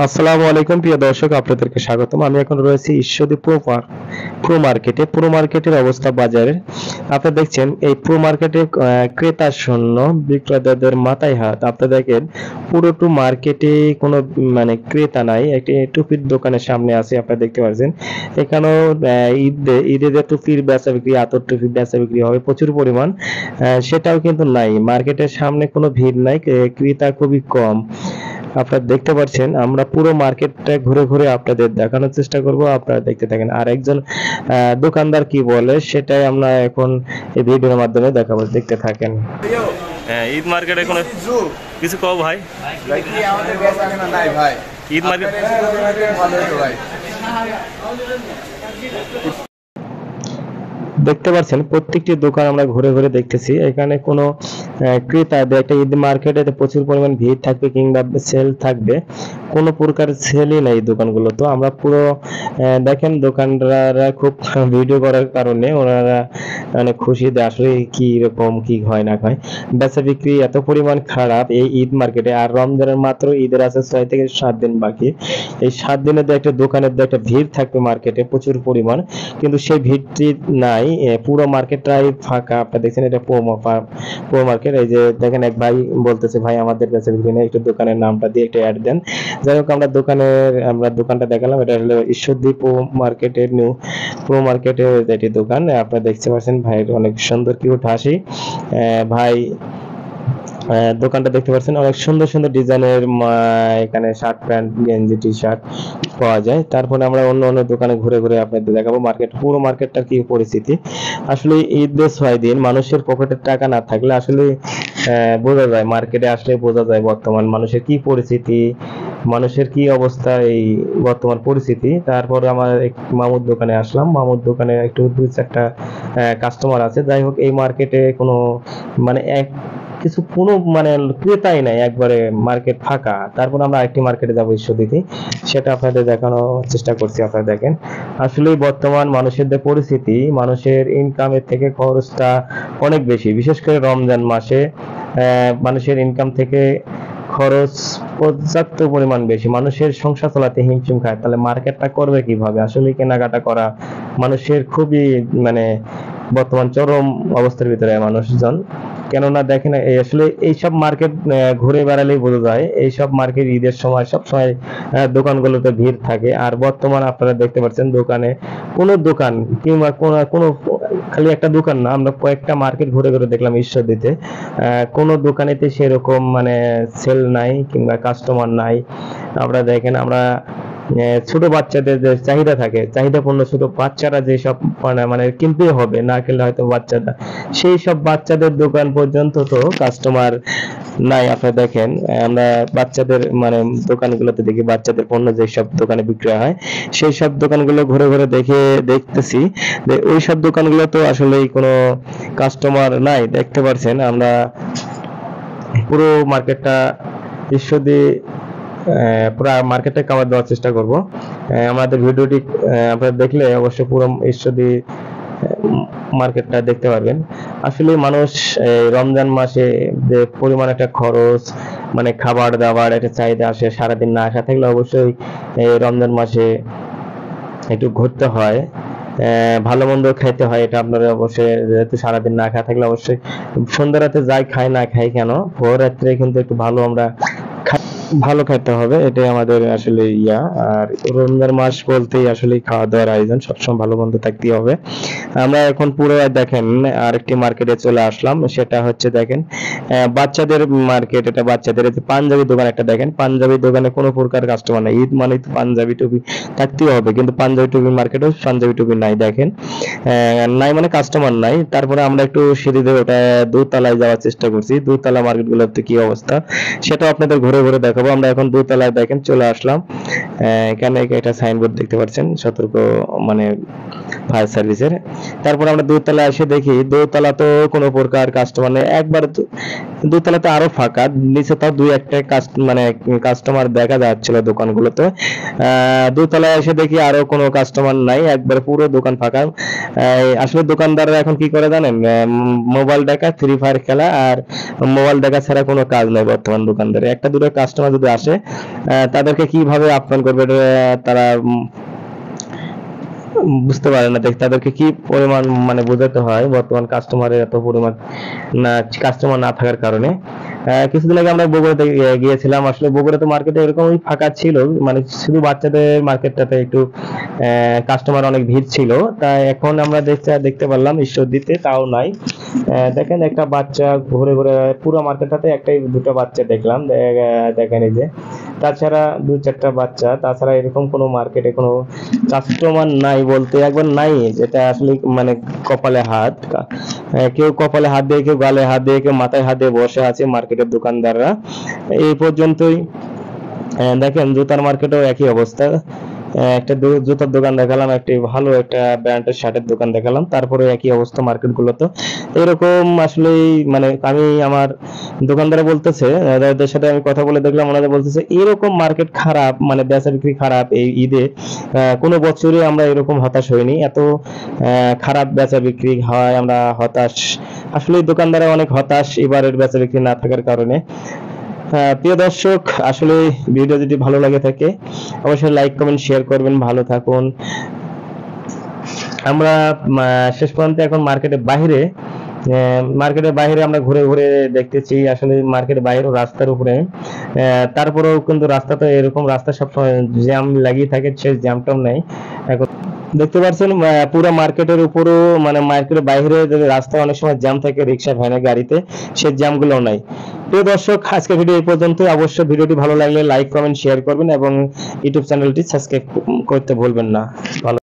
আসসালামু আলাইকুম প্রিয় দর্শক, আপনাদেরকে স্বাগতম। আমি এখন রয়েছি ঈশ্বরদী প্রো মার্কেটে। প্রো মার্কেটের অবস্থা বাজারে আপনারা দেখছেন, এই প্রো মার্কেটে ক্রেতা শূন্য, বিক্রেতাদের মাথায় হাত। আপনারা দেখেন পুরো টু মার্কেটে কোনো ক্রেতা নাই। একটি টুপির দোকানের সামনে আছে, আপনারা দেখতে পাচ্ছেন। এখানেও ঈদে যে টুপির বেচা বিক্রি, আতর টুপি বেচা বিক্রি হবে প্রচুর পরিমাণ, সেটাও কিন্তু নাই। মার্কেটের সামনে কোনো ভিড় নাই, ক্রেতা খুবই কম। আপনারা দেখতে পাচ্ছেন, আমরা পুরো মার্কেটটা ঘুরে ঘুরে আপনাদের দেখানোর চেষ্টা করব, আপনারা দেখতে থাকেন। আর একজন দোকানদার কি বলে সেটাই আমরা এখন এই ভিডিওর মাধ্যমে দেখাবো, দেখতে থাকেন। হ্যাঁ, ঈদ মার্কেটে কোনো কিছু কও ভাই। আমাদের গ্যাস আছে না? নাই ভাই। ঈদ মার্কেট ভালো হতো ভাই। দেখতে পাচ্ছেন প্রত্যেকটি দোকান আমরা ঘুরে ঘুরে দেখতেছি। এখানে কোনো ক্রেতা, একটা ঈদ মার্কেটে প্রচুর পরিমাণ ভিড় থাকবে কিংবা সেল থাকবে, কোনো প্রকার সেলই নেই দোকানগুলো। তো আমরা পুরো দেখেন, দোকানদাররা খুব ভিডিও করার কারণে ওনারা অনেক খুশি যে আসলে কি রকম কি হয় না হয়। বেচা বিক্রি এত পরিমাণ খারাপ এই ঈদ মার্কেটে। আর রমজানের মাত্র ঈদের আছে 6 থেকে 7 দিন বাকি। এই 7 দিনে একটা দোকানের একটা ভিড় থাকবে মার্কেটে প্রচুর পরিমাণ, কিন্তু সেই ভিড়টি নাই। পুরো মার্কেটটাই ফাঁকা। আপনারা দেখছেন এটা পুরো মার্কেট। এই যে দেখেন, এক ভাই বলতেছে, ভাই আমাদের কাছে বিক্রি নেই, একটু দোকানের নামটা দিয়ে একটা অ্যাড দেন। যাই হোক, আমরা দোকানটা দেখালাম। এটা হলো ঈশ্বরদী প্রো মার্কেটের যেটি দোকান। আপনারা দেখতে পাচ্ছেন ভাইয়ের অনেক সুন্দর কিউট হাসি। ভাই দোকানটা দেখতে পাচ্ছেন, অনেক সুন্দর সুন্দর ডিজাইনের এখানে শার্ট প্যান্ট গেঞ্জি টি শার্ট পাওয়া যায়। তারপরে আমরা অন্য অন্য দোকানে ঘুরে ঘুরে আপনাদের দেখাবো পুরো মার্কেটটার কি পরিস্থিতি। আসলে ঈদের 6 দিন মানুষের পকেটের টাকা না থাকলে আসলে বোঝা যায়, মার্কেটে আসলে বোঝা যায় বর্তমান মানুষের কি পরিস্থিতি, মানুষের কি অবস্থা, এই বর্তমান পরিস্থিতি। তারপরে আমার এক মামুর দোকানে আসলাম। মামুর দোকানে একটু 2-4টা কাস্টমার আছে। যাই হোক, এই মার্কেটে কোনো কোনো ক্রেতাই নাই, একবারে মার্কেট ফাঁকা। তারপর আমরা আরেকটি মার্কেটে যাবো ঈশ্বরদীতে, সেটা আপনাদের দেখানোর চেষ্টা করছি। আপনারা দেখেন, আসলে বর্তমান মানুষের যে পরিস্থিতি, মানুষের ইনকামের থেকে খরচটা অনেক বেশি। বিশেষ করে রমজান মাসে মানুষের ইনকাম থেকে খরচ পর্যাপ্ত পরিমাণ বেশি, মানুষের সংসার চালাতে হিমশিম খায়। তাহলে মার্কেটটা করবে কিভাবে? আসলে কেনাকাটা করা মানুষের খুবই বর্তমান চরম অবস্থার ভিতরে মানুষজন। কেননা দেখেন, আসলে এইসব মার্কেট ঘুরে বেড়ালেই বোঝা যায়, এইসব মার্কেট ঈদের সময় সবসময় দোকানগুলোতে ভিড় থাকে। আর বর্তমান আপনারা দেখতে পাচ্ছেন, কোনো দোকান কিংবা কোনো খালি একটা দোকান না, আমরা কয়েকটা মার্কেট ঘুরে ঘুরে দেখলাম ঈশ্বরদীতে, কোনো দোকানেতে সেরকম সেল নাই কিংবা কাস্টমার নাই। আমরা দেখেন, আমরা ছোট বাচ্চাদের যে চাহিদা থাকে, চাহিদাপূর্ণ ছোট বাচ্চারা যেসব কিনতে হবে, না কিনলে হয়তো বাচ্চারা, সেই সব বাচ্চাদের দোকান পর্যন্ত তো কাস্টমার নাই। আপনারা দেখেন, আমরা বাচ্চাদের দোকানগুলোতে দেখি, বাচ্চাদের পণ্য যেসব দোকানে বিক্রি হয়, সেই সব দোকানগুলো ঘুরে ঘুরে দেখতেছি যে ওই সব দোকানগুলো তো আসলেই কোনো কাস্টমার নাই। দেখতে পাচ্ছেন, আমরা পুরো মার্কেটটা ঈশ্বরদী পুরো মার্কেটটা কভার দেওয়ার চেষ্টা করব। আমাদের ভিডিওটি আপনারা দেখলে অবশ্যই পুরো ঈশ্বরদী মার্কেটটা দেখতে পারবেন। আসলে মানুষ রমজান মাসে যে পরিমাণ একটা খরচ, খাবার দাবার একটা চাহিদা আসে, সারাদিন না আসা থাকলে অবশ্যই রমজান মাসে একটু ঘুরতে হয়, ভালো মন্দ খাইতে হয়। এটা আপনারা অবশ্যই, যেহেতু সারাদিন না খাওয়া থাকলে অবশ্যই সন্ধ্যা রাতে যাই খাই না খাই কেন, ভোর রাত্রে কিন্তু একটু ভালো খাইতে হবে, এটাই আমাদের আসলে আর রমজান মাস বলতেই আসলে খাওয়া দাওয়ার আয়োজন, সবসময় ভালো মন্দ থাকতেই হবে। আমরা এখন পুরো দেখেন আরেকটি মার্কেটে চলে আসলাম, সেটা হচ্ছে দেখেন বাচ্চাদের মার্কেট। এটা বাচ্চাদের পাঞ্জাবি দোকান একটা দেখেন, পাঞ্জাবি দোকানে কোনো প্রকার কাস্টমার নাই। ঈদ মানে তো পাঞ্জাবি টুপি থাকতেই হবে, কিন্তু পাঞ্জাবি টুপি মার্কেটেও পাঞ্জাবি টুপি নাই। দেখেন নাই, কাস্টমার নাই। তারপরে আমরা একটু সিঁড়ি দিয়ে ওটা দোতলায় যাওয়ার চেষ্টা করছি। দোতলা মার্কেটগুলোতে কি অবস্থা সেটা আপনাদের ঘুরে ঘুরে দেখাবো। আমরা এখন দোতলায় দেখেন চলে আসলাম। এখানে একটা সাইনবোর্ড দেখতে পাচ্ছেন, সতর্ক মানে ফায়ার সার্ভিসের। তারপর আমরা দোতলা এসে দেখি, দোতলা তো কোনো প্রকার কাস্টমার নেই, একবার দোতলাতে আরো ফাঁকা, নিচে তাও দুই একটা মানে কাস্টমার দেখা যাচ্ছিল দোকানগুলোতে। দোতলায় এসে দেখি আরো কোনো কাস্টমার নাই, একবার পুরো দোকান ফাঁকা। আসলে দোকানদাররা এখন কি করে জানেন, মোবাইল দেখা, ফ্রি ফায়ার খেলা, আর মোবাইল দেখা ছাড়া কোনো কাজ নাই বর্তমান দোকানদারে। একটা দুটো কাস্টমার যদি আসে, তাদেরকে কিভাবে আপ্যায়ন করবে এটা তারা বুঝতে পারে না। তাদেরকে কি পরিমাণ মানে বোঝাতে হয় বর্তমান কাস্টমারের এত পরিমাণ কাস্টমার না থাকার কারণে। কিছুদিন আগে আমরা বগুড়াতে গিয়েছিলাম, আসলে বগুড়াতে মার্কেটে এরকমই ফাঁকা ছিল, মানে শুধু বাচ্চাদের মার্কেটটাতে একটু কাস্টমার অনেক ভিড় ছিল। তাই এখন আমরা দেখতে পারলাম ঈশ্বরদীতে তাও নাই। দেখেন একটা বাচ্চা ঘুরে ঘুরে পুরো মার্কেটটাতে একটাই দুটো বাচ্চা দেখলাম, দেখেন এই যে, তাছাড়া দু চারটা বাচ্চা, তাছাড়া এরকম কোনো মার্কেটে কোনো কাস্টমার নাই বলতে একবার নাই, যেটা আসলে মানে কপালে হাত। কেউ কপালে হাত দিয়ে, কেউ গালে হাত দিয়ে, কেউ মাথায় হাত দিয়ে বসে আছে মার্কেটের দোকানদাররা। এই পর্যন্তই। দেখেন জুতার মার্কেটেও একই অবস্থা। একটা জুতার দোকান দেখালাম, একটি ভালো একটা ব্র্যান্ডের শার্টের দোকান দেখালাম, তারপরে একই অবস্থা মার্কেটগুলোতে এরকম। আসলে মানে আমি আমার দোকানদারা বলতেছে, যাদের সাথে আমি কথা বলে দেখলাম, ওনারা বলতেছে এরকম মার্কেট খারাপ, মানে বেচা বিক্রি খারাপ এই ঈদে কোনো বছরে আমরা এরকম হতাশ হইনি, এত খারাপ বেচা বিক্রি হয়, আমরা হতাশ। আসলে দোকানদারা অনেক হতাশ এবারের বেচা বিক্রি না থাকার কারণে। প্রিয় দর্শক, আসলে ভিডিও যদি ভালো লাগে থাকে অবশ্যই লাইক কমেন্ট শেয়ার করবেন। ভালো থাকুন। আমরা শেষ পর্যন্ত এখন মার্কেটের বাইরে আমরা ঘুরে ঘুরে দেখতেছি, আসলে মার্কেটের বাইরে রাস্তার উপরে, তারপরেও কিন্তু রাস্তা তো এরকম, রাস্তা সবসময় জ্যাম লাগিয়ে থাকে, সে জ্যামটাও নেই এখন দেখতে পাচ্ছেন। পুরো মার্কেটের উপরও মানে মার্কেটের বাইরে রাস্তায় অনেক সময় জ্যাম থাকে, রিক্সা ভ্যানে গাড়িতে, সে জ্যামগুলো নাই। প্রিয় দর্শক, আজকে ভিডিও এই পর্যন্ত। অবশ্যই ভিডিওটি ভালো লাগলে লাইক কমেন্ট শেয়ার করবেন এবং ইউটিউব চ্যানেলটি সাবস্ক্রাইব করতে ভুলবেন না। ভালো